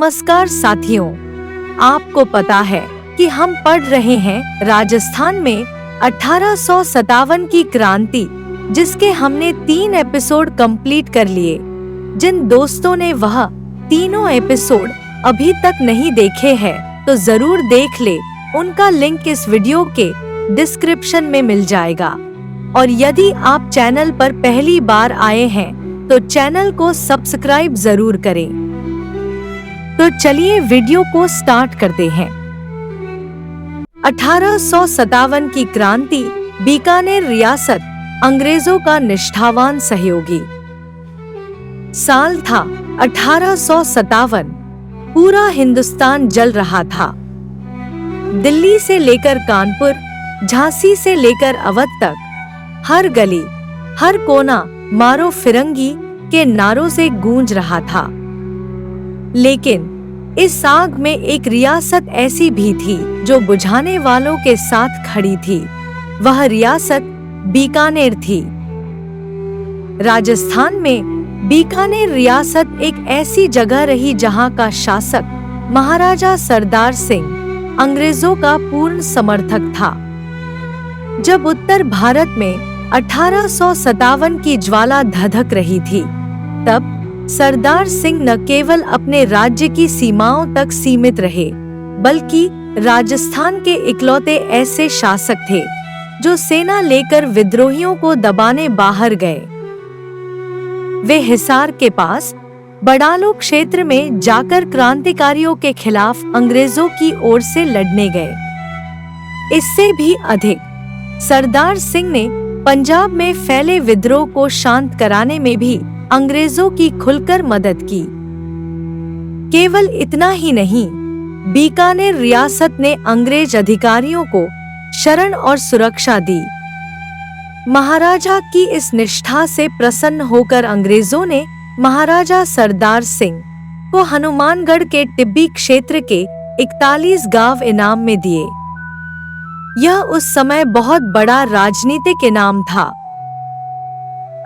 नमस्कार साथियों, आपको पता है कि हम पढ़ रहे हैं राजस्थान में 1857 की क्रांति, जिसके हमने 3 एपिसोड कंप्लीट कर लिए। जिन दोस्तों ने वह तीनों एपिसोड अभी तक नहीं देखे हैं तो जरूर देख ले, उनका लिंक इस वीडियो के डिस्क्रिप्शन में मिल जाएगा। और यदि आप चैनल पर पहली बार आए हैं तो चैनल को सब्सक्राइब जरूर करें। तो चलिए वीडियो को स्टार्ट करते हैं। 1857 की क्रांति, बीकानेर रियासत अंग्रेजों का निष्ठावान सहयोगी। साल था 1857। पूरा हिंदुस्तान जल रहा था। दिल्ली से लेकर कानपुर, झांसी से लेकर अवध तक, हर गली, हर कोना मारो फिरंगी के नारों से गूंज रहा था। लेकिन इस आग में एक रियासत ऐसी भी थी जो बुझाने वालों के साथ खड़ी थी। वह रियासत बीकानेर थी। राजस्थान में बीकानेर रियासत एक ऐसी जगह रही जहां का शासक महाराजा सरदार सिंह अंग्रेजों का पूर्ण समर्थक था। जब उत्तर भारत में 1857 की ज्वाला धधक रही थी, तब सरदार सिंह न केवल अपने राज्य की सीमाओं तक सीमित रहे, बल्कि राजस्थान के इकलौते ऐसे शासक थे जो सेना लेकर विद्रोहियों को दबाने बाहर गए। वे हिसार के पास बड़ालो क्षेत्र में जाकर क्रांतिकारियों के खिलाफ अंग्रेजों की ओर से लड़ने गए। इससे भी अधिक, सरदार सिंह ने पंजाब में फैले विद्रोह को शांत कराने में भी अंग्रेजों की खुलकर मदद की। केवल इतना ही नहीं, बीकानेर रियासत ने अंग्रेज अधिकारियों को शरण और सुरक्षा दी। महाराजा की इस निष्ठा से प्रसन्न होकर अंग्रेजों ने महाराजा सरदार सिंह को हनुमानगढ़ के टिब्बी क्षेत्र के 41 गांव इनाम में दिए। यह उस समय बहुत बड़ा राजनीतिक इनाम था।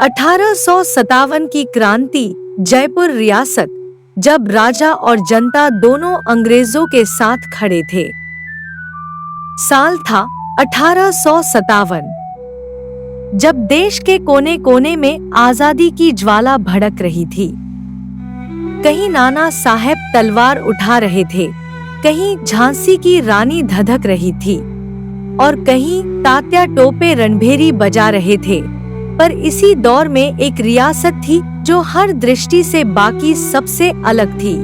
1857 की क्रांति, जयपुर रियासत, जब राजा और जनता दोनों अंग्रेजों के साथ खड़े थे। साल था 1857। जब देश के कोने कोने में आजादी की ज्वाला भड़क रही थी। कहीं नाना साहेब तलवार उठा रहे थे, कहीं झांसी की रानी धधक रही थी और कहीं तात्या टोपे रणभेरी बजा रहे थे। पर इसी दौर में एक रियासत थी जो हर दृष्टि से बाकी सबसे अलग थी।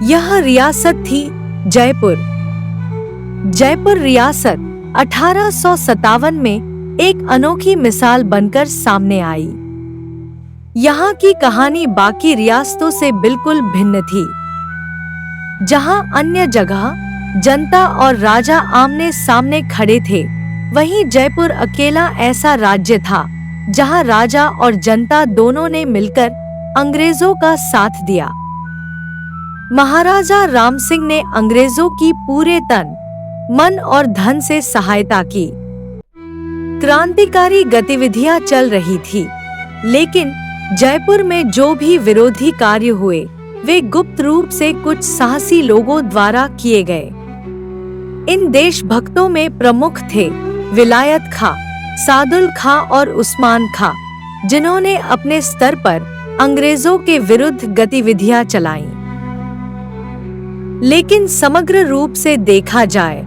यह रियासत थी जयपुर। जयपुर रियासत 1857 में एक अनोखी मिसाल बनकर सामने आई। यहाँ की कहानी बाकी रियासतों से बिल्कुल भिन्न थी। जहाँ अन्य जगह जनता और राजा आमने सामने खड़े थे, वहीं जयपुर अकेला ऐसा राज्य था जहां राजा और जनता दोनों ने मिलकर अंग्रेजों का साथ दिया। महाराजा राम सिंह ने अंग्रेजों की पूरे तन, मन और धन से सहायता की। क्रांतिकारी गतिविधियां चल रही थी, लेकिन जयपुर में जो भी विरोधी कार्य हुए, वे गुप्त रूप से कुछ साहसी लोगों द्वारा किए गए। इन देशभक्तों में प्रमुख थे विलायत खां, सादुल खां और उस्मान खां, जिन्होंने अपने स्तर पर अंग्रेजों के विरुद्ध गतिविधियां चलाईं। लेकिन समग्र रूप से देखा जाए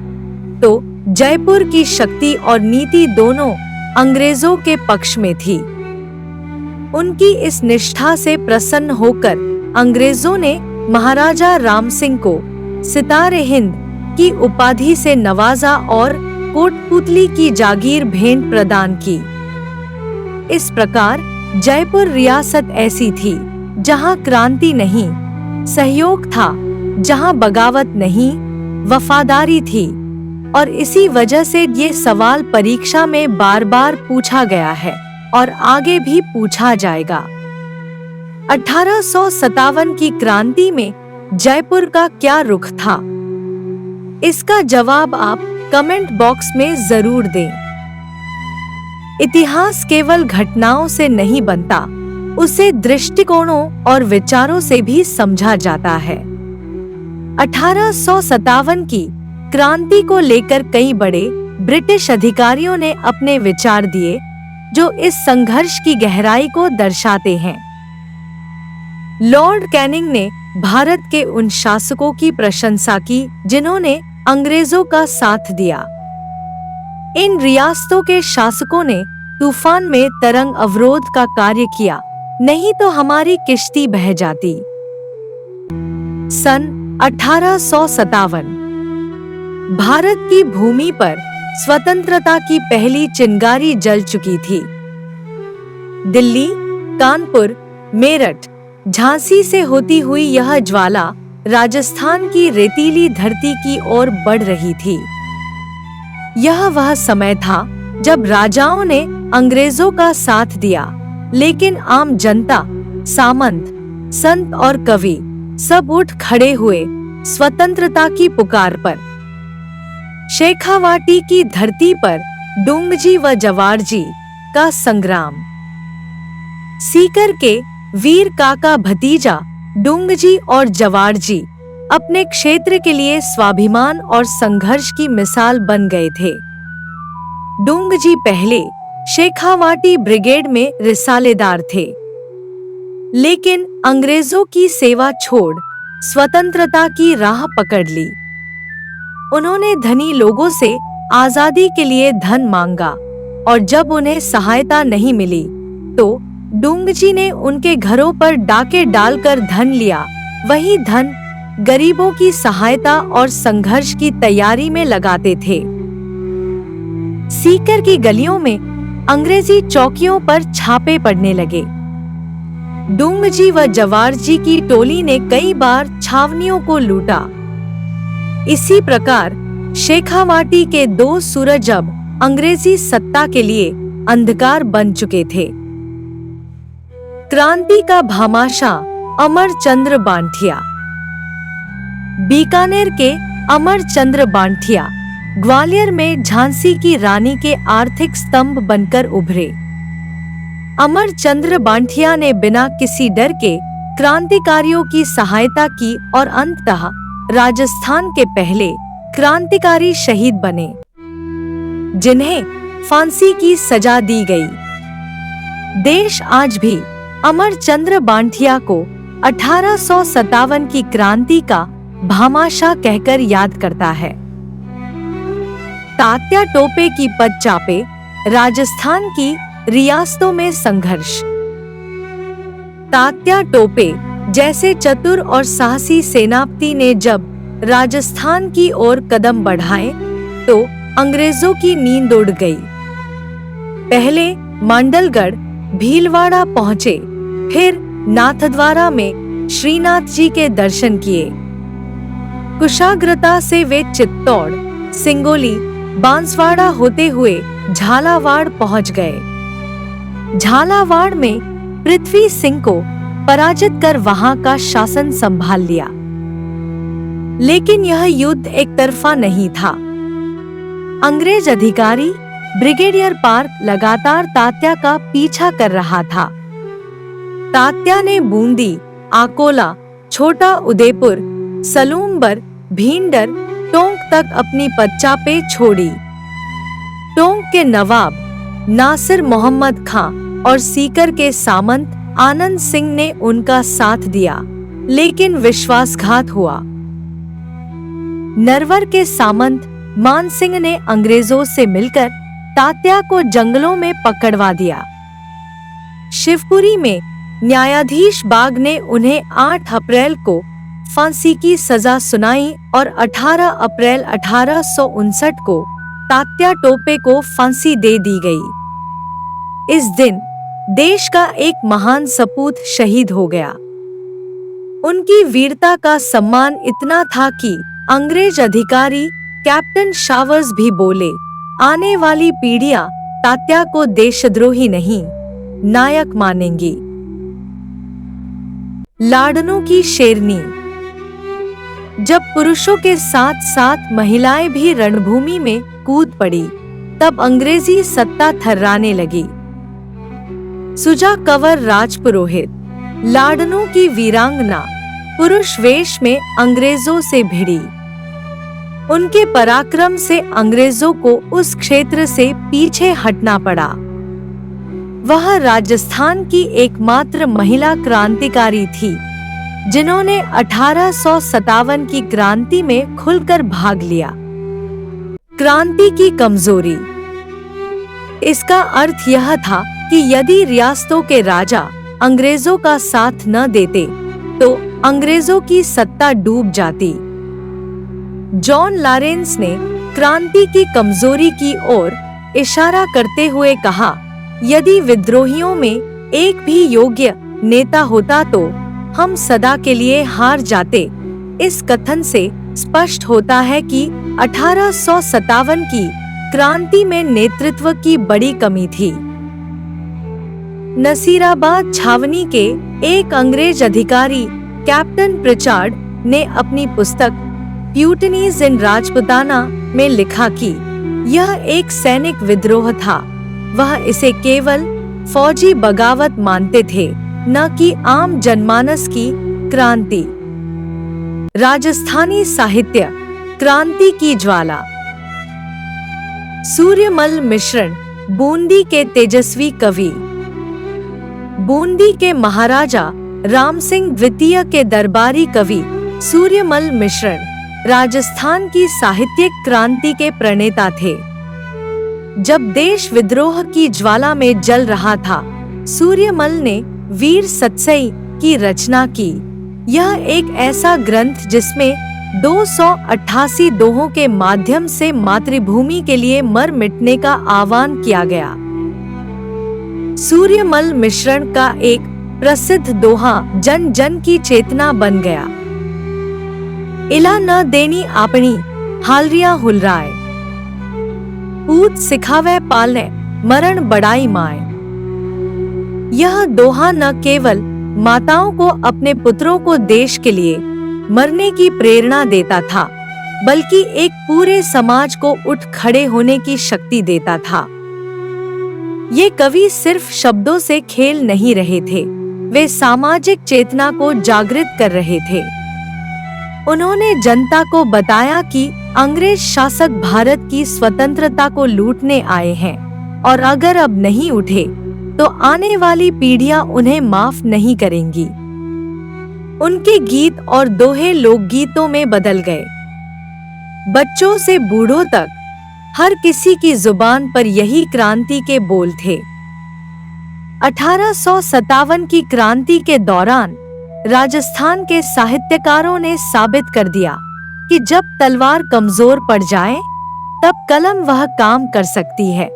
तो जयपुर की शक्ति और नीति दोनों अंग्रेजों के पक्ष में थी। उनकी इस निष्ठा से प्रसन्न होकर अंग्रेजों ने महाराजा राम सिंह को सितारे हिंद की उपाधि से नवाजा और कोटपुतली की जागीर भेंट प्रदान की। इस प्रकार जयपुर रियासत ऐसी थी जहां क्रांति नहीं, सहयोग था, जहां बगावत नहीं, वफादारी थी। और इसी वजह से ये सवाल परीक्षा में बार बार पूछा गया है और आगे भी पूछा जाएगा। 1857 की क्रांति में जयपुर का क्या रुख था? इसका जवाब आप कमेंट बॉक्स में जरूर दें। इतिहास केवल घटनाओं से नहीं बनता, उसे दृष्टिकोणों और विचारों से भी समझा जाता है। 1857 की क्रांति को लेकर कई बड़े ब्रिटिश अधिकारियों ने अपने विचार दिए जो इस संघर्ष की गहराई को दर्शाते हैं। लॉर्ड कैनिंग ने भारत के उन शासकों की प्रशंसा की जिन्होंने अंग्रेजों का साथ दिया। इन रियासतों के शासकों ने तूफान में तरंग अवरोध का कार्य किया, नहीं तो हमारी किश्ती बह जाती। सन 1857 भारत की भूमि पर स्वतंत्रता की पहली चिंगारी जल चुकी थी। दिल्ली, कानपुर, मेरठ, झांसी से होती हुई यह ज्वाला राजस्थान की रेतीली धरती की ओर बढ़ रही थी। यह वह समय था जब राजाओं ने अंग्रेजों का साथ दिया, लेकिन आम जनता, सामंत, संत और कवि सब उठ खड़े हुए स्वतंत्रता की पुकार पर। शेखावाटी की धरती पर डोंगजी व जवारजी का संग्राम। सीकर के वीर काका भतीजा डोंगजी और जवारजी अपने क्षेत्र के लिए स्वाभिमान और संघर्ष की मिसाल बन गए थे। डोंगजी पहले शेखावाटी ब्रिगेड में रिसालेदार थे, लेकिन अंग्रेजों की सेवा छोड़ स्वतंत्रता की राह पकड़ ली। उन्होंने धनी लोगों से आजादी के लिए धन मांगा और जब उन्हें सहायता नहीं मिली तो डोंगजी ने उनके घरों पर डाके डालकर धन लिया। वही धन गरीबों की सहायता और संघर्ष की तैयारी में लगाते थे। सीकर की गलियों में अंग्रेजी चौकियों पर छापे पड़ने लगे। डोंगजी व जवारजी की टोली ने कई बार छावनियों को लूटा। इसी प्रकार शेखावाटी के 2 सूरज अब अंग्रेजी सत्ता के लिए अंधकार बन चुके थे। क्रांति का भामाशाह अमरचंद्र बांठिया। बीकानेर के अमरचंद्र बांठिया ग्वालियर में झांसी की रानी के आर्थिक स्तंभ बनकर उभरे। अमरचंद्र बांठिया ने बिना किसी डर के क्रांतिकारियों की सहायता की और अंततः राजस्थान के पहले क्रांतिकारी शहीद बने, जिन्हें फांसी की सजा दी गई। देश आज भी अमरचंद्र बांठिया को 1857 की क्रांति का भामाशाह कहकर याद करता है। तात्या टोपे की पद चापे, राजस्थान की रियासतों में संघर्ष। तात्या टोपे जैसे चतुर और साहसी सेनापति ने जब राजस्थान की ओर कदम बढ़ाए तो अंग्रेजों की नींद उड़ गई। पहले मांडलगढ़, भीलवाड़ा पहुंचे, फिर नाथद्वारा में श्रीनाथ जी के दर्शन किए। कुशाग्रता से वे चित्तौड़, सिंगोली, बांसवाड़ा होते हुए झालावाड़ पहुंच गए। झालावाड़ में पृथ्वी सिंह को पराजित कर वहां का शासन संभाल लिया। लेकिन यह युद्ध एक तरफा नहीं था। अंग्रेज अधिकारी ब्रिगेडियर पार्क लगातार तात्या का पीछा कर रहा था। तात्या ने बूंदी, आकोला, छोटा उदयपुर, सलूमबर, भींडर, टोंक तक अपनी पदचापे छोड़ी। टोंक के नवाब नासिर मोहम्मद खां और सीकर के सामंत आनंद सिंह ने उनका साथ दिया, लेकिन विश्वासघात हुआ। नरवर के सामंत मान सिंह ने अंग्रेजों से मिलकर तात्या को जंगलों में पकड़वा दिया। शिवपुरी में न्यायाधीश बाग ने उन्हें 8 अप्रैल को फांसी की सजा सुनाई और 18 अप्रैल 1859 को तात्या टोपे को फांसी दे दी गई। इस दिन देश का एक महान सपूत शहीद हो गया। उनकी वीरता का सम्मान इतना था कि अंग्रेज अधिकारी कैप्टन शावर्स भी बोले, आने वाली पीढ़ियां तात्या को देशद्रोही नहीं, नायक मानेंगी। लाडनों की शेरनी। जब पुरुषों के साथ साथ महिलाएं भी रणभूमि में कूद पड़ी, तब अंग्रेजी सत्ता थर्राने लगी। सुजा कंवर राजपुरोहित, लाडनों की वीरांगना, पुरुष वेश में अंग्रेजों से भिड़ी। उनके पराक्रम से अंग्रेजों को उस क्षेत्र से पीछे हटना पड़ा। वह राजस्थान की एकमात्र महिला क्रांतिकारी थी जिन्होंने 1857 की क्रांति में खुलकर भाग लिया। क्रांति की कमजोरी। इसका अर्थ यह था कि यदि रियासतों के राजा अंग्रेजों का साथ न देते तो अंग्रेजों की सत्ता डूब जाती। जॉन लॉरेंस ने क्रांति की कमजोरी की ओर इशारा करते हुए कहा, यदि विद्रोहियों में एक भी योग्य नेता होता तो हम सदा के लिए हार जाते। इस कथन से स्पष्ट होता है कि 1857 की क्रांति में नेतृत्व की बड़ी कमी थी। नसीराबाद छावनी के एक अंग्रेज अधिकारी कैप्टन प्रिचार्ड ने अपनी पुस्तक प्यूटनीज इन राजपुताना में लिखा कि यह एक सैनिक विद्रोह था। वह इसे केवल फौजी बगावत मानते थे, न कि आम जनमानस की क्रांति। राजस्थानी साहित्य, क्रांति की ज्वाला। सूर्यमल मिश्रण बूंदी के तेजस्वी कवि। बूंदी के महाराजा राम सिंह द्वितीय के दरबारी कवि सूर्यमल मिश्रण राजस्थान की साहित्यिक क्रांति के प्रणेता थे। जब देश विद्रोह की ज्वाला में जल रहा था, सूर्यमल ने वीर सतसई की रचना की। यह एक ऐसा ग्रंथ जिसमें 288 दोहों के माध्यम से मातृभूमि के लिए मर मिटने का आह्वान किया गया। सूर्यमल मिश्रण का एक प्रसिद्ध दोहा जन जन की चेतना बन गया। इला न देनी आपनी हालरिया हुलराय, पूत सिखावे पालने मरण बड़ाई माए। यह दोहा न केवल माताओं को अपने पुत्रों को देश के लिए मरने की प्रेरणा देता था, बल्कि एक पूरे समाज को उठ खड़े होने की शक्ति देता था। ये कवि सिर्फ शब्दों से खेल नहीं रहे थे, वे सामाजिक चेतना को जागृत कर रहे थे। उन्होंने जनता को बताया कि अंग्रेज शासक भारत की स्वतंत्रता को लूटने आए हैं और अगर अब नहीं उठे तो आने वाली पीढ़ियां उन्हें माफ नहीं करेंगी। उनके गीत और दोहे लोकगीतों में बदल गए। बच्चों से बूढ़ों तक हर किसी की जुबान पर यही क्रांति के बोल थे। 1857 की क्रांति के दौरान राजस्थान के साहित्यकारों ने साबित कर दिया कि जब तलवार कमजोर पड़ जाए तब कलम वह काम कर सकती है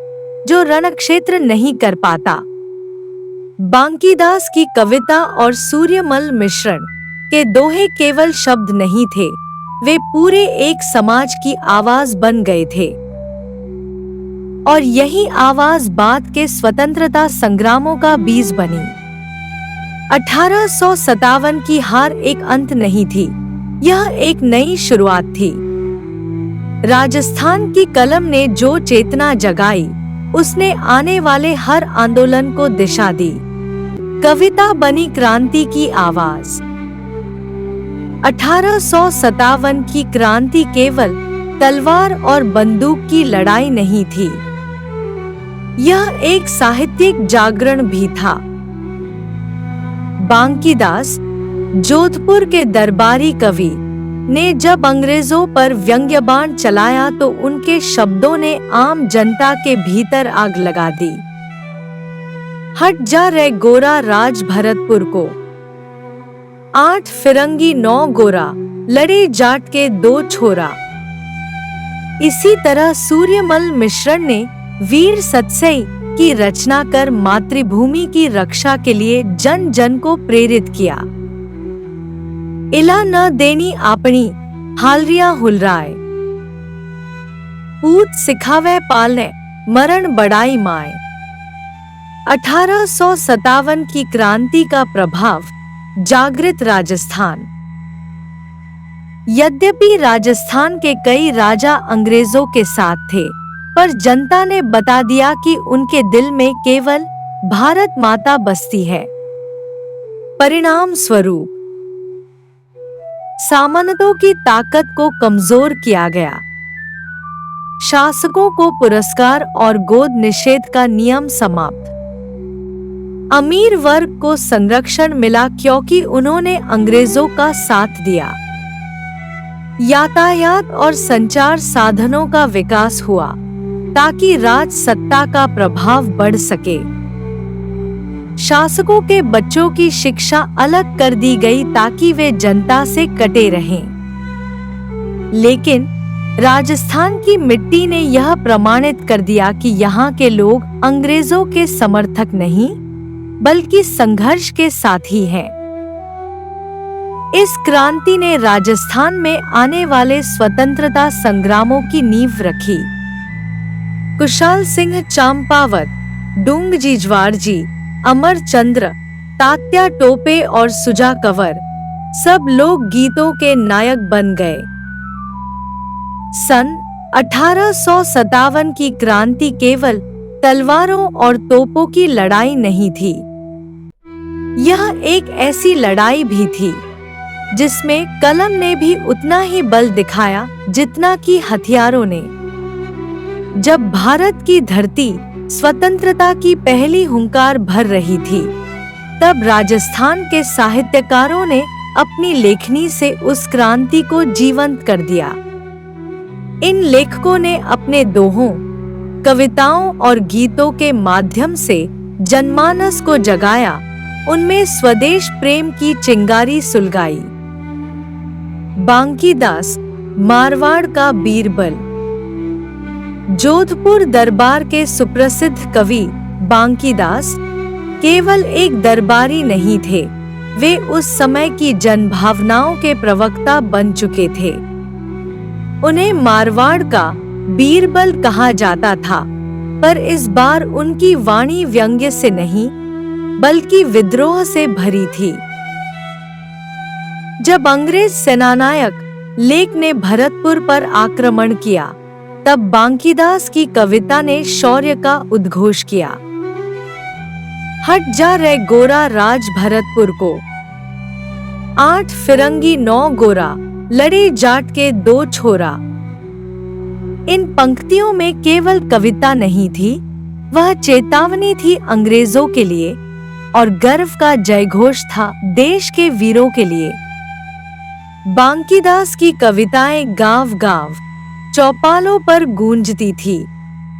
जो रणक्षेत्र नहीं कर पाता। बांकीदास की कविता और सूर्यमल मिश्रण के दोहे केवल शब्द नहीं थे, वे पूरे एक समाज की आवाज बन गए थे। और यही आवाज बाद के स्वतंत्रता संग्रामों का बीज बनी। 1857 की हार एक अंत नहीं थी, यह एक नई शुरुआत थी। राजस्थान की कलम ने जो चेतना जगाई, उसने आने वाले हर आंदोलन को दिशा दी। कविता बनी क्रांति की आवाज। 1857 की क्रांति केवल तलवार और बंदूक की लड़ाई नहीं थी, यह एक साहित्यिक जागरण भी था। बांकीदास, जोधपुर के दरबारी कवि, ने जब अंग्रेजों पर व्यंग्यबाण चलाया तो उनके शब्दों ने आम जनता के भीतर आग लगा दी। हट जा रे गोरा राज भरतपुर को, 8 फिरंगी 9 गोरा, लड़े जाट के 2 छोरा। इसी तरह सूर्यमल मिश्रण ने वीर सतसई की रचना कर मातृभूमि की रक्षा के लिए जन जन को प्रेरित किया। इला न देनी आपनी हालरिया हुलराय, पूत सिखावे पालने मरण बड़ाई माए। 1857 की क्रांति का प्रभाव जागृत राजस्थान। यद्यपि राजस्थान के कई राजा अंग्रेजों के साथ थे, पर जनता ने बता दिया कि उनके दिल में केवल भारत माता बसती है। परिणाम स्वरूप सामंतों की ताकत को कमजोर किया गया। शासकों को पुरस्कार और गोद निषेध का नियम समाप्त। अमीर वर्ग को संरक्षण मिला क्योंकि उन्होंने अंग्रेजों का साथ दिया। यातायात और संचार साधनों का विकास हुआ ताकि राज सत्ता का प्रभाव बढ़ सके। शासकों के बच्चों की शिक्षा अलग कर दी गई ताकि वे जनता से कटे रहें। लेकिन राजस्थान की मिट्टी ने यह प्रमाणित कर दिया कि यहाँ के लोग अंग्रेजों के समर्थक नहीं बल्कि संघर्ष के साथी हैं। इस क्रांति ने राजस्थान में आने वाले स्वतंत्रता संग्रामों की नींव रखी। कुशाल सिंह चंपावत, डूंगजी ज्वारजी, अमरचंद्र, तात्या टोपे और सुजा कंवर सब लोग गीतों के नायक बन गए। सन 1857 की क्रांति केवल तलवारों और तोपों की लड़ाई नहीं थी। यह एक ऐसी लड़ाई भी थी जिसमें कलम ने भी उतना ही बल दिखाया जितना कि हथियारों ने। जब भारत की धरती स्वतंत्रता की पहली हुंकार भर रही थी, तब राजस्थान के साहित्यकारों ने अपनी लेखनी से उस क्रांति को जीवंत कर दिया। इन लेखकों ने अपने दोहों, कविताओं और गीतों के माध्यम से जनमानस को जगाया, उनमें स्वदेश प्रेम की चिंगारी सुलगाई। बांकीदास, मारवाड़ का बीरबल। जोधपुर दरबार के सुप्रसिद्ध कवि बांकीदास केवल एक दरबारी नहीं थे, वे उस समय की जनभावनाओं के प्रवक्ता बन चुके थे। उन्हें मारवाड़ का बीरबल कहा जाता था, पर इस बार उनकी वाणी व्यंग्य से नहीं बल्कि विद्रोह से भरी थी। जब अंग्रेज सेनानायक लेक ने भरतपुर पर आक्रमण किया, तब बांकीदास की कविता ने शौर्य का उद्घोष किया। हट जा रे गोरा राज भरतपुर को, 8 फिरंगी 9 गोरा, लड़े जाट के 2 छोरा। इन पंक्तियों में केवल कविता नहीं थी, वह चेतावनी थी अंग्रेजों के लिए और गर्व का जयघोष था देश के वीरों के लिए। बांकीदास की कविताएं गांव-गांव, चौपालों पर गूंजती थी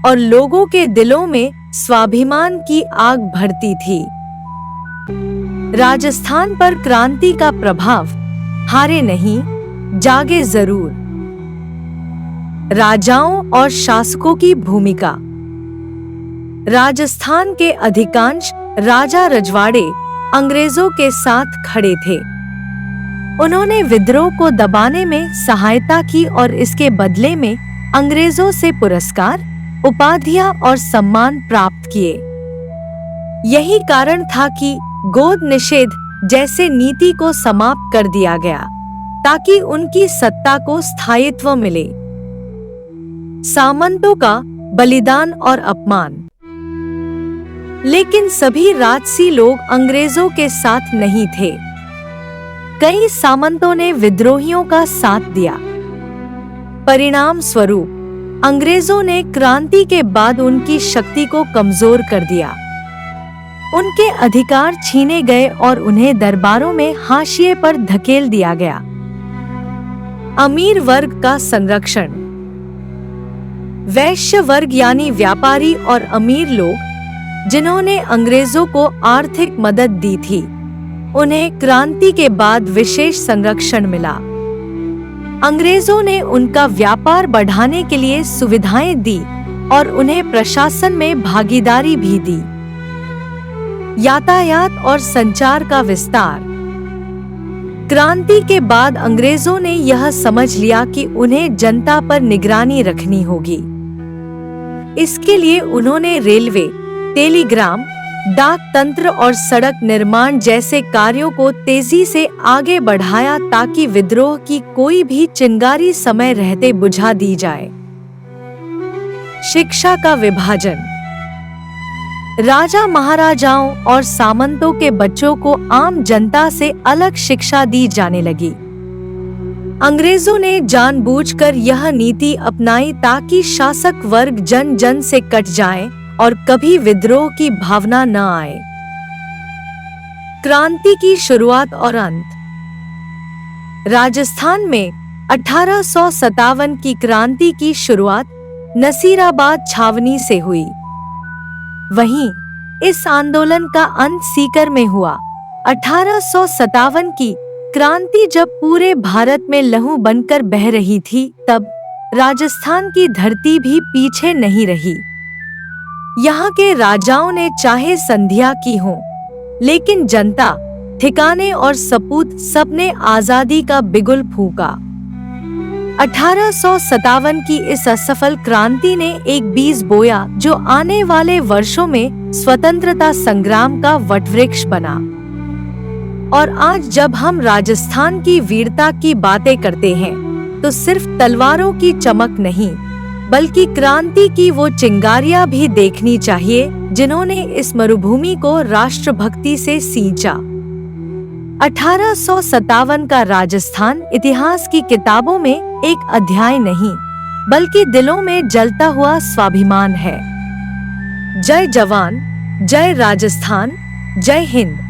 और लोगों के दिलों में स्वाभिमान की आग भरती थी। राजस्थान पर क्रांति का प्रभाव हारे नहीं, जागे जरूर। राजाओं और शासकों की भूमिका। राजस्थान के अधिकांश राजा रजवाड़े अंग्रेजों के साथ खड़े थे। उन्होंने विद्रोह को दबाने में सहायता की और इसके बदले में अंग्रेजों से पुरस्कार, उपाधियां और सम्मान प्राप्त किए। यही कारण था कि गोद निषेध जैसे नीति को समाप्त कर दिया गया ताकि उनकी सत्ता को स्थायित्व मिले। सामंतों का बलिदान और अपमान। लेकिन सभी राजसी लोग अंग्रेजों के साथ नहीं थे। कई सामंतों ने विद्रोहियों का साथ दिया। परिणाम स्वरूप अंग्रेजों ने क्रांति के बाद उनकी शक्ति को कमजोर कर दिया। उनके अधिकार छीने गए और उन्हें दरबारों में हाशिए पर धकेल दिया गया। अमीर वर्ग का संरक्षण। वैश्य वर्ग यानी व्यापारी और अमीर लोग जिन्होंने अंग्रेजों को आर्थिक मदद दी थी, उन्हें क्रांति के बाद विशेष संरक्षण मिला। अंग्रेजों ने उनका व्यापार बढ़ाने के लिए सुविधाएं दी और उन्हें प्रशासन में भागीदारी भी दी। यातायात और संचार का विस्तार। क्रांति के बाद अंग्रेजों ने यह समझ लिया कि उन्हें जनता पर निगरानी रखनी होगी। इसके लिए उन्होंने रेलवे, टेलीग्राम, डाक तंत्र और सड़क निर्माण जैसे कार्यों को तेजी से आगे बढ़ाया ताकि विद्रोह की कोई भी चिंगारी समय रहते बुझा दी जाए। शिक्षा का विभाजन। राजा महाराजाओं और सामंतों के बच्चों को आम जनता से अलग शिक्षा दी जाने लगी। अंग्रेजों ने जानबूझकर यह नीति अपनाई ताकि शासक वर्ग जन जन से कट जाए और कभी विद्रोह की भावना न आए। क्रांति की शुरुआत और अंत। राजस्थान में 1857 की क्रांति की शुरुआत नसीराबाद छावनी से हुई। वहीं इस आंदोलन का अंत सीकर में हुआ। 1857 की क्रांति जब पूरे भारत में लहू बनकर बह रही थी, तब राजस्थान की धरती भी पीछे नहीं रही। यहाँ के राजाओं ने चाहे संधियां की हो, लेकिन जनता, ठिकाने और सपूत सबने आजादी का बिगुल फूंका। 1857 की इस असफल क्रांति ने एक बीज बोया जो आने वाले वर्षों में स्वतंत्रता संग्राम का वटवृक्ष बना। और आज जब हम राजस्थान की वीरता की बातें करते हैं, तो सिर्फ तलवारों की चमक नहीं, बल्कि क्रांति की वो चिंगारियां भी देखनी चाहिए जिन्होंने इस मरुभूमि को राष्ट्रभक्ति से सींचा। 1857 का राजस्थान इतिहास की किताबों में एक अध्याय नहीं, बल्कि दिलों में जलता हुआ स्वाभिमान है। जय जवान, जय राजस्थान, जय हिंद।